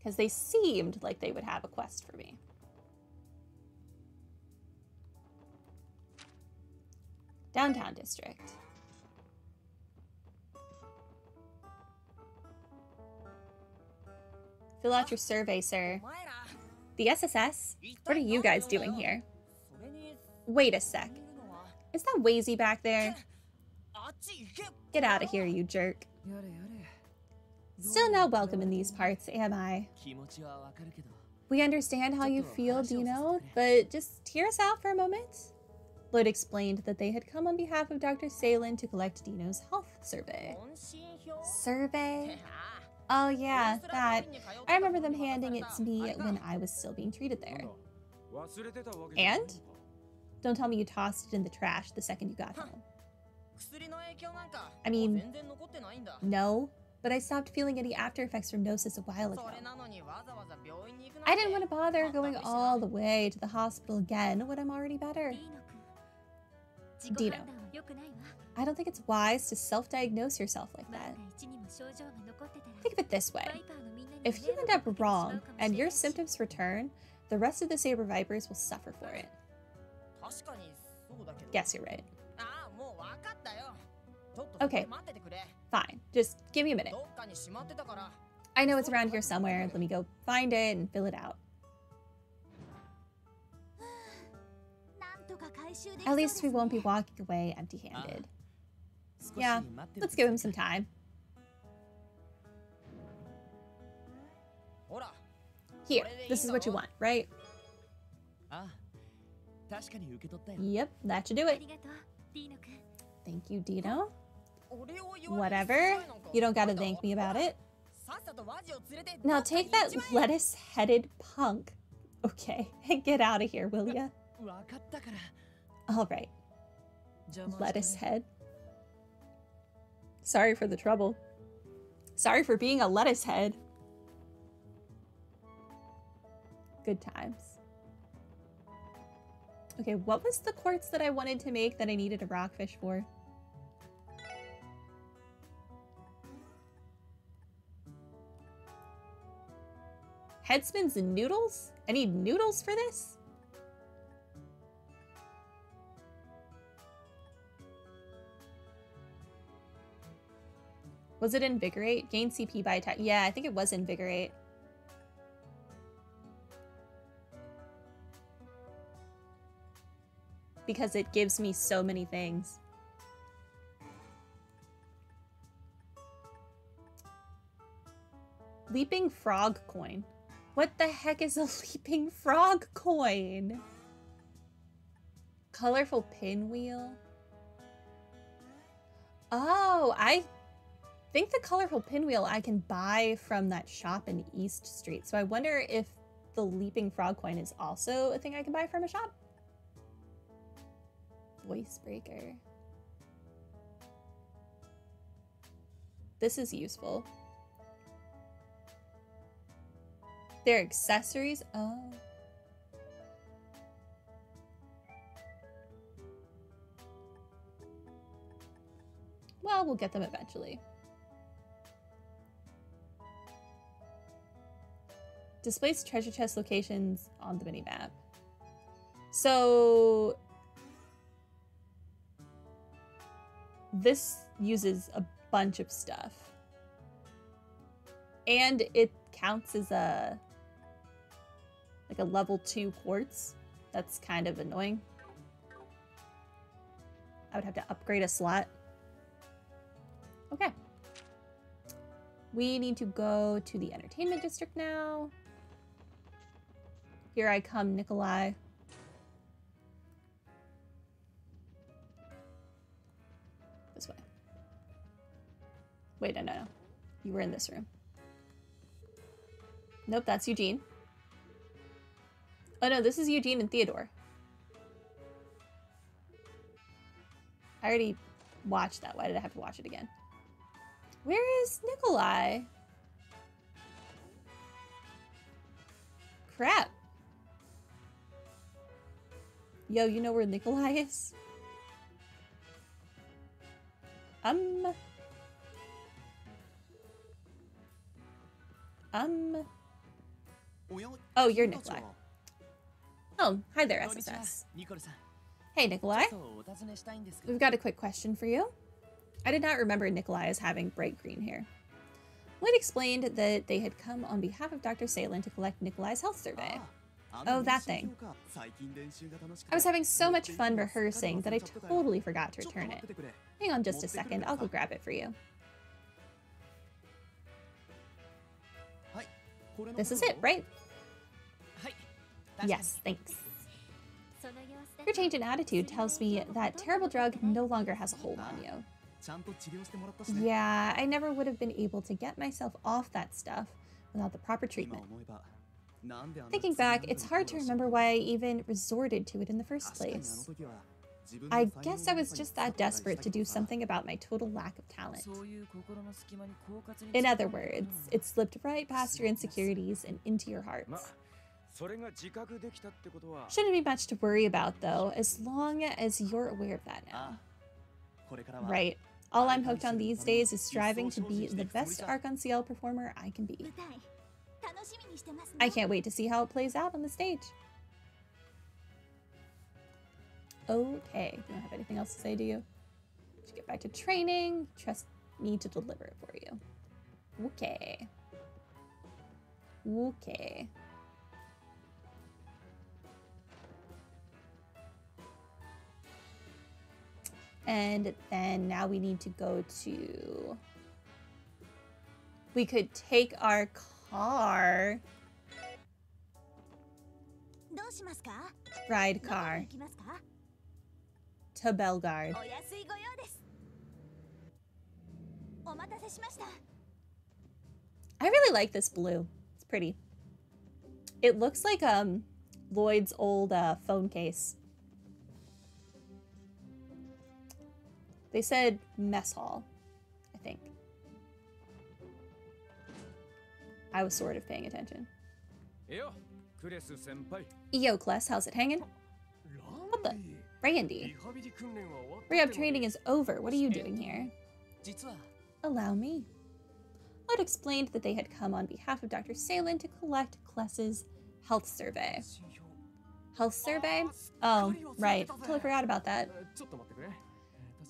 because they seemed like they would have a quest for me. Downtown district. Fill out your survey, sir. The SSS? What are you guys doing here? Wait a sec. Is that Wazy back there? Get out of here, you jerk. Still not welcome in these parts, am I? We understand how you feel, Dino, but just hear us out for a moment. Lloyd explained that they had come on behalf of Dr. Salen to collect Dino's health survey. Survey? Oh yeah, that. I remember them handing it to me when I was still being treated there. And? Don't tell me you tossed it in the trash the second you got home. I mean, no, but I stopped feeling any after effects from Gnosis a while ago. I didn't want to bother going all the way to the hospital again when I'm already better. Dino, I don't think it's wise to self-diagnose yourself like that. Think of it this way. If you end up wrong and your symptoms return, the rest of the Saber Vipers will suffer for it. Guess you're right. Okay, fine. Just give me a minute. I know it's around here somewhere. Let me go find it and fill it out. At least we won't be walking away empty-handed. Yeah, let's give him some time. Here, this is what you want, right? Yep, that should do it. Thank you, Dino. Whatever. You don't gotta thank me about it. Now take that lettuce-headed punk. Okay, and get out of here, will ya? Alright. Lettuce head. Sorry for the trouble. Sorry for being a lettuce head. Good times. Okay, what was the quartz that I wanted to make that I needed a rockfish for? Headspins and noodles? I need noodles for this? Was it Invigorate? Gain CP by attack. Yeah, I think it was Invigorate. Because it gives me so many things. Leaping frog coin. What the heck is a leaping frog coin? Colorful pinwheel. Oh, I think the colorful pinwheel I can buy from that shop in East Street. So I wonder if the leaping frog coin is also a thing I can buy from a shop. Voice breaker. This is useful. They're accessories. Oh. Well, we'll get them eventually. Displays treasure chest locations on the minimap. So this uses a bunch of stuff. And it counts as a like a level 2 quartz. That's kind of annoying. I would have to upgrade a slot. Okay. We need to go to the entertainment district now. Here I come, Nikolai. This way. Wait, no. You were in this room. Nope, that's Eugene. Oh no, this is Eugene and Theodore. I already watched that. Why did I have to watch it again? Where is Nikolai? Crap. Yo, you know where Nikolai is? Oh, you're Nikolai. Oh, hi there, SSS. Hey, Nikolai. We've got a quick question for you. I did not remember Nikolai as having bright green hair. Lloyd explained that they had come on behalf of Dr. Salin to collect Nikolai's health survey. Oh, that thing. I was having so much fun rehearsing that I totally forgot to return it. Hang on just a second, I'll go grab it for you. This is it, right? Yes, thanks. Your change in attitude tells me that terrible drug no longer has a hold on you. Yeah, I never would have been able to get myself off that stuff without the proper treatment. Thinking back, it's hard to remember why I even resorted to it in the first place. I guess I was just that desperate to do something about my total lack of talent. In other words, it slipped right past your insecurities and into your hearts. Shouldn't be much to worry about, though, as long as you're aware of that now. Right. All I'm hooked on these days is striving to be the best Arc-en-Ciel performer I can be. I can't wait to see how it plays out on the stage. Okay, you don't have anything else to say, do you? Should get back to training. Trust me to deliver it for you. Okay. Okay. And then now we need to go to... We could take our car. Ride car. To Belgard. I really like this blue. It's pretty. It looks like Lloyd's old phone case. They said mess hall, I think. I was sort of paying attention. Yo, Kless, how's it hanging? What the? Randy. Rehab training is over. What are you doing here? Allow me. Lloyd explained that they had come on behalf of Dr. Salin to collect Kless's health survey. Health survey? Oh, right. Totally forgot about that.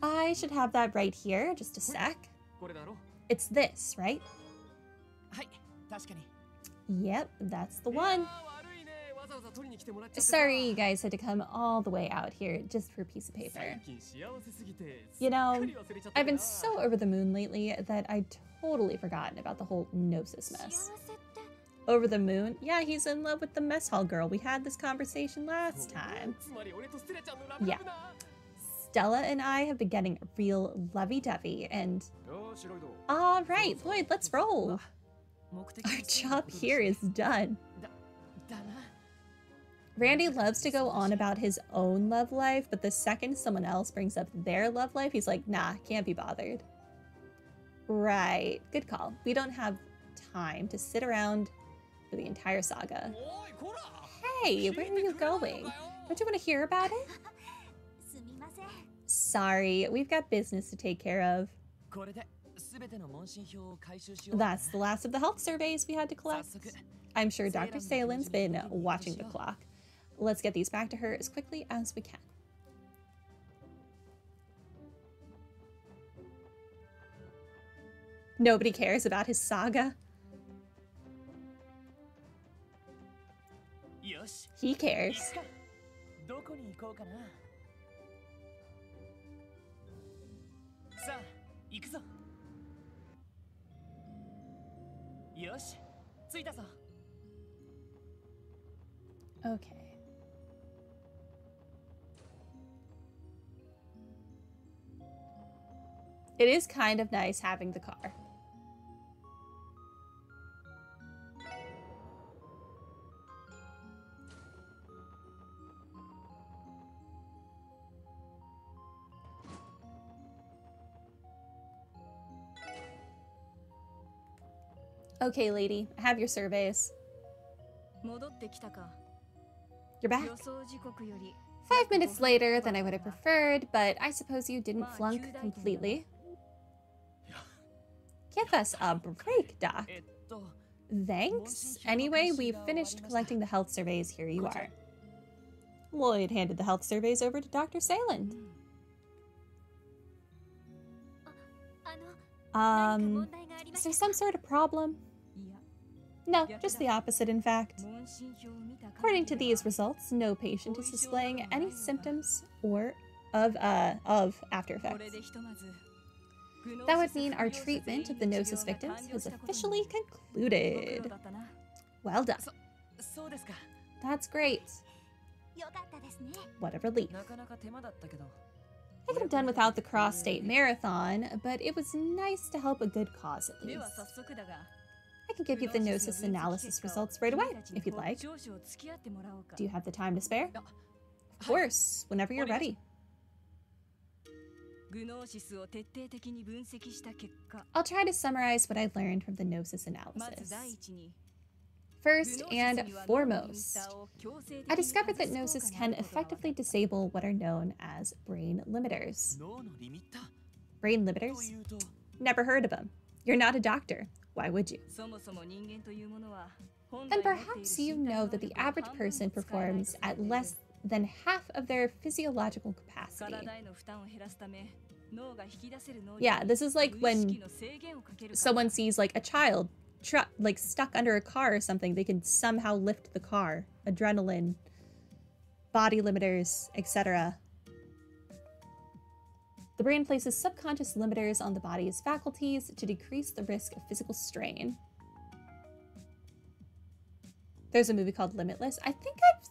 I should have that right here. Just a sec. It's this, right? Yep, that's the one. Sorry you guys had to come all the way out here just for a piece of paper. You know, I've been so over the moon lately that I'd totally forgotten about the whole Gnosis mess. Over the moon? Yeah, he's in love with the mess hall girl. We had this conversation last time. Yeah. Stella and I have been getting real lovey-dovey and... Alright, Lloyd, let's roll. Our job here is done. Randy loves to go on about his own love life, but the second someone else brings up their love life, he's like, nah, can't be bothered. Right, good call. We don't have time to sit around for the entire saga. Hey, where are you going? Don't you want to hear about it? Sorry, we've got business to take care of. That's the last of the health surveys we had to collect. I'm sure Dr. Salin's been watching the clock. Let's get these back to her as quickly as we can. Nobody cares about his saga. He cares. Okay. It is kind of nice having the car. Okay, lady, I have your surveys. You're back. 5 minutes later than I would have preferred, but I suppose you didn't flunk completely. Give us a break, Doc. Thanks. Anyway, we've finished collecting the health surveys. Here you are. Lloyd handed the health surveys over to Dr. Sayland. Is there some sort of problem? No, just the opposite, in fact. According to these results, no patient is displaying any symptoms of after effects. That would mean our treatment of the Gnosis victims has officially concluded. Well done. That's great. What a relief. I could have done without the cross-state marathon, but it was nice to help a good cause at least. I can give you the Gnosis analysis results right away, if you'd like. Do you have the time to spare? Of course, whenever you're ready. I'll try to summarize what I learned from the Gnosis analysis. First and foremost, I discovered that Gnosis can effectively disable what are known as brain limiters. Brain limiters? Never heard of them. You're not a doctor. Why would you? Then perhaps you know that the average person performs at less than half of their physiological capacity. Yeah, this is like when someone sees like a child like stuck under a car or something, they can somehow lift the car. Adrenaline, body limiters, etc. The brain places subconscious limiters on the body's faculties to decrease the risk of physical strain. There's a movie called Limitless. I think I've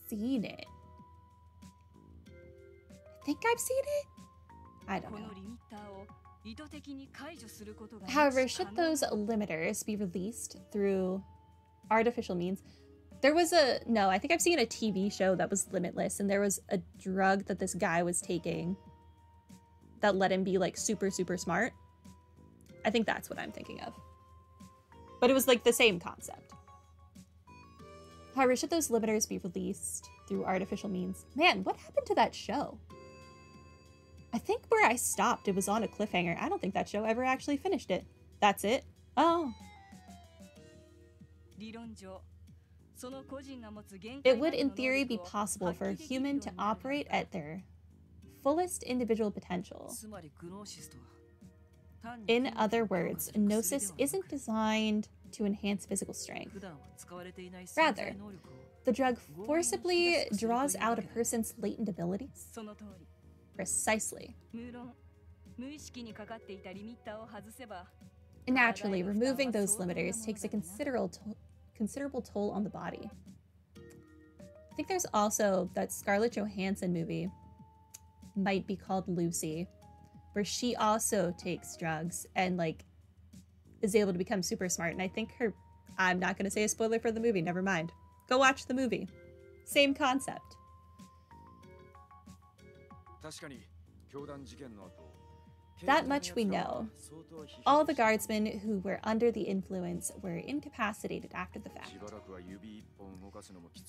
seen it. I don't know. However, should those limiters be released through artificial means, I think I've seen a TV show that was Limitless, and there was a drug that this guy was taking that let him be like super, super smart. I think that's what I'm thinking of. But it was like the same concept. However, should those limiters be released through artificial means? Man, what happened to that show? I think where I stopped, it was on a cliffhanger. I don't think that show ever actually finished it. That's it? Oh. It would, in theory, be possible for a human to operate at their fullest individual potential. In other words, Gnosis isn't designed to enhance physical strength. Rather, the drug forcibly draws out a person's latent abilities. Precisely. Naturally, removing those limiters takes a considerable toll on the body. I think there's also that Scarlett Johansson movie, might be called Lucy, where she also takes drugs and like is able to become super smart. And I think I'm not going to say a spoiler for the movie, never mind. Go watch the movie. Same concept. That much we know. All the guardsmen who were under the influence were incapacitated after the fact.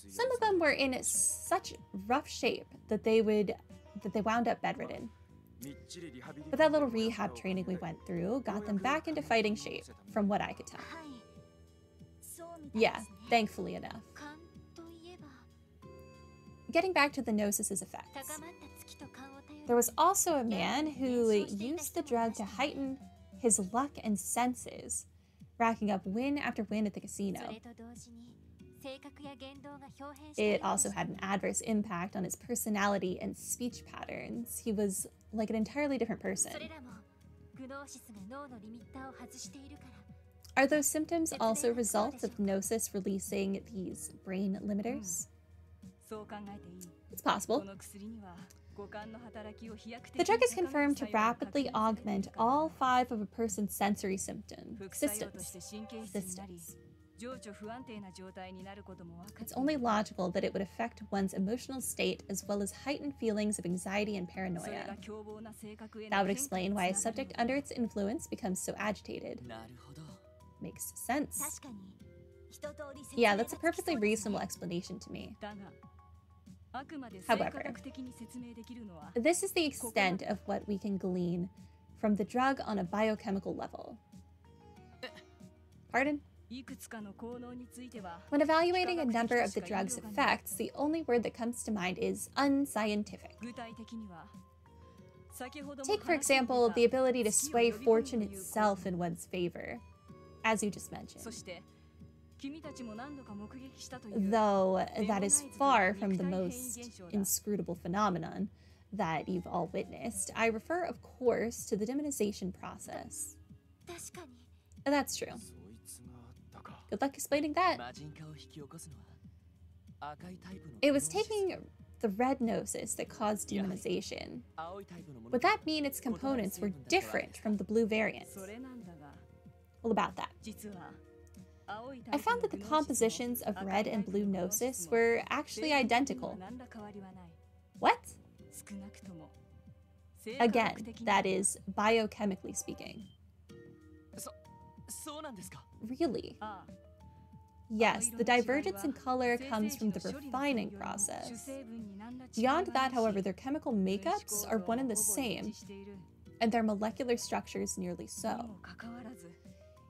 Some of them were in such rough shape that they wound up bedridden. But that little rehab training we went through got them back into fighting shape, from what I could tell. Yeah, thankfully enough. Getting back to the Gnosis's effects. There was also a man who used the drug to heighten his luck and senses, racking up win after win at the casino. It also had an adverse impact on his personality and speech patterns. He was like an entirely different person. Are those symptoms also results of Gnosis releasing these brain limiters? It's possible. The drug is confirmed to rapidly augment all 5 of a person's sensory systems. It's only logical that it would affect one's emotional state as well as heighten feelings of anxiety and paranoia. That would explain why a subject under its influence becomes so agitated. Makes sense. Yeah, that's a perfectly reasonable explanation to me. However, this is the extent of what we can glean from the drug on a biochemical level. Pardon? When evaluating a number of the drug's effects, the only word that comes to mind is unscientific. Take, for example, the ability to sway fortune itself in one's favor, as you just mentioned. Though that is far from the most inscrutable phenomenon that you've all witnessed, I refer, of course, to the demonization process. That's true. Good luck explaining that. It was taking the red gnosis that caused demonization. Would that mean its components were different from the blue variant? Well, about that. I found that the compositions of red and blue gnosis were actually identical. What? Again, that is biochemically speaking. Really? Yes, the divergence in color comes from the refining process. Beyond that, however, their chemical makeups are one and the same, and their molecular structures nearly so.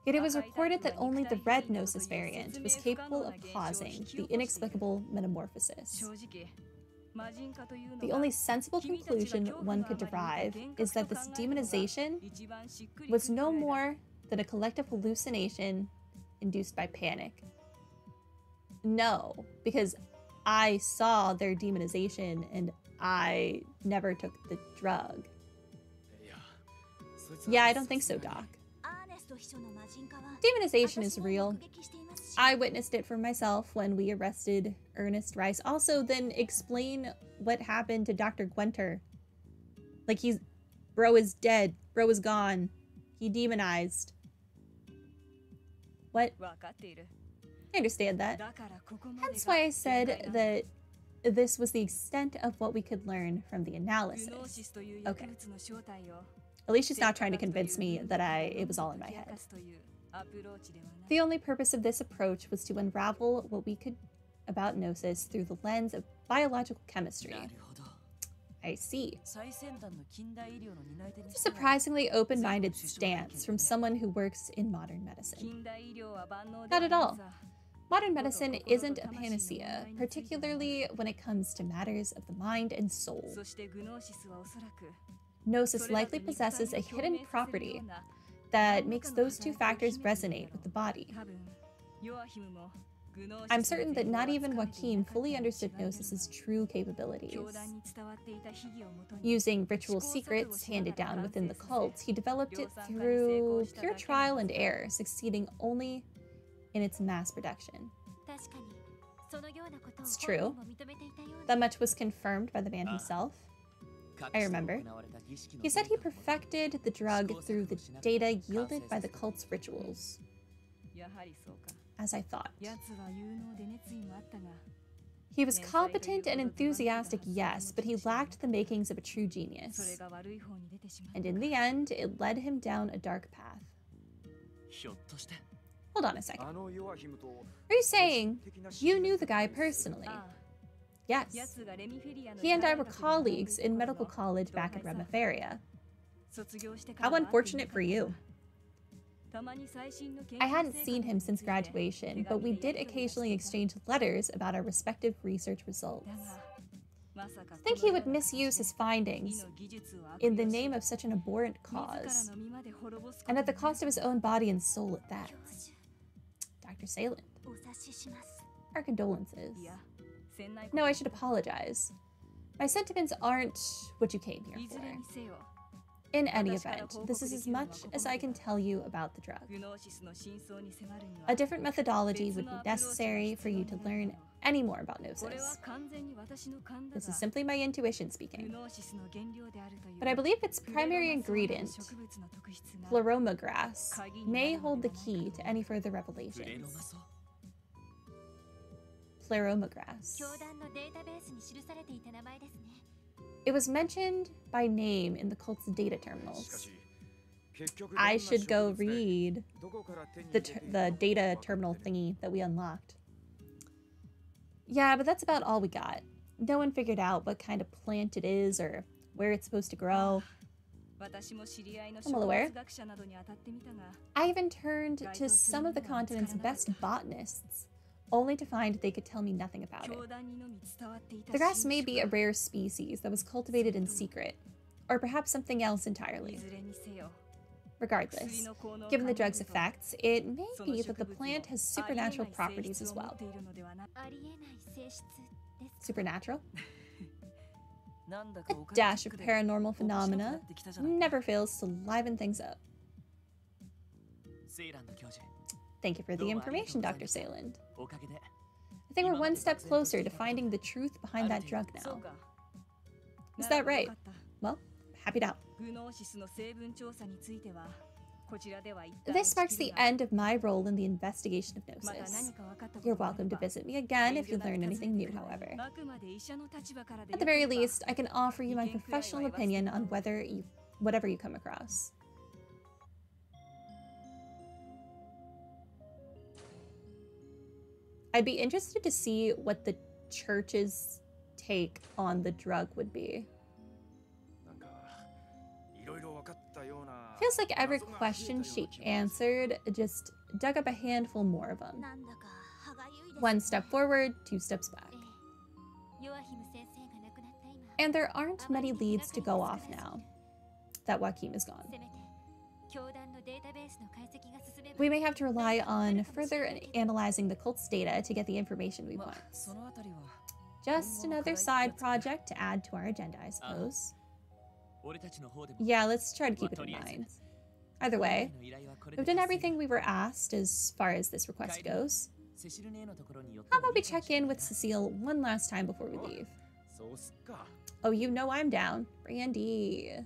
Yet it was reported that only the red gnosis variant was capable of causing the inexplicable metamorphosis. The only sensible conclusion one could derive is that this demonization was no more than a collective hallucination induced by panic. No, because I saw their demonization and I never took the drug. Yeah, I don't think so, Doc. Demonization is real. I witnessed it for myself when we arrested Ernest Rice. Also, then explain what happened to Dr. Gwenter. Like, bro is dead. Bro is gone. He demonized. What? I understand that. Hence why I said that this was the extent of what we could learn from the analysis. Okay. At least she's not trying to convince me that it was all in my head. The only purpose of this approach was to unravel what we could about Gnosis through the lens of biological chemistry. I see. It's a surprisingly open-minded stance from someone who works in modern medicine. Not at all. Modern medicine isn't a panacea, particularly when it comes to matters of the mind and soul. Gnosis likely possesses a hidden property that makes those two factors resonate with the body. I'm certain that not even Joaquin fully understood Gnosis's true capabilities. Using ritual secrets handed down within the cult, he developed it through pure trial and error, succeeding only in its mass production. It's true. That much was confirmed by the man himself. I remember. He said he perfected the drug through the data yielded by the cult's rituals. As I thought. He was competent and enthusiastic, yes, but he lacked the makings of a true genius. And in the end, it led him down a dark path. Hold on a second. Are you saying you knew the guy personally? Yes. He and I were colleagues in medical college back in Remiferia. How unfortunate for you. I hadn't seen him since graduation, but we did occasionally exchange letters about our respective research results. I think he would misuse his findings in the name of such an abhorrent cause, and at the cost of his own body and soul at that. Dr. Sayland. Our condolences. No, I should apologize. My sentiments aren't what you came here for. In any event, this is as much as I can tell you about the drug. A different methodology would be necessary for you to learn any more about Gnosis. This is simply my intuition speaking. But I believe its primary ingredient, Pleroma grass, may hold the key to any further revelations. Pleroma grass. It was mentioned by name in the cult's data terminals. I should go read the data terminal thingy that we unlocked. Yeah, but that's about all we got. No one figured out what kind of plant it is or where it's supposed to grow. I'm well aware. I even turned to some of the continent's best botanists, only to find they could tell me nothing about it. The grass may be a rare species that was cultivated in secret, or perhaps something else entirely. Regardless, given the drug's effects, it may be that the plant has supernatural properties as well. Supernatural? A dash of paranormal phenomena never fails to liven things up. Thank you for the information, Dr. Sayland. I think we're one step closer to finding the truth behind that drug now. Is that right? Well, happy to help. This marks the end of my role in the investigation of Gnosis. You're welcome to visit me again if you learn anything new, however. At the very least, I can offer you my professional opinion on whatever you come across. I'd be interested to see what the church's take on the drug would be. Feels like every question she answered just dug up a handful more of them. One step forward, two steps back. And there aren't many leads to go off now that Joachim is gone. We may have to rely on further analyzing the cult's data to get the information we want. Just another side project to add to our agenda, I suppose. Yeah, let's try to keep it in mind. Either way, we've done everything we were asked as far as this request goes. How about we check in with Cecile one last time before we leave? Oh, you know I'm down. Brandy.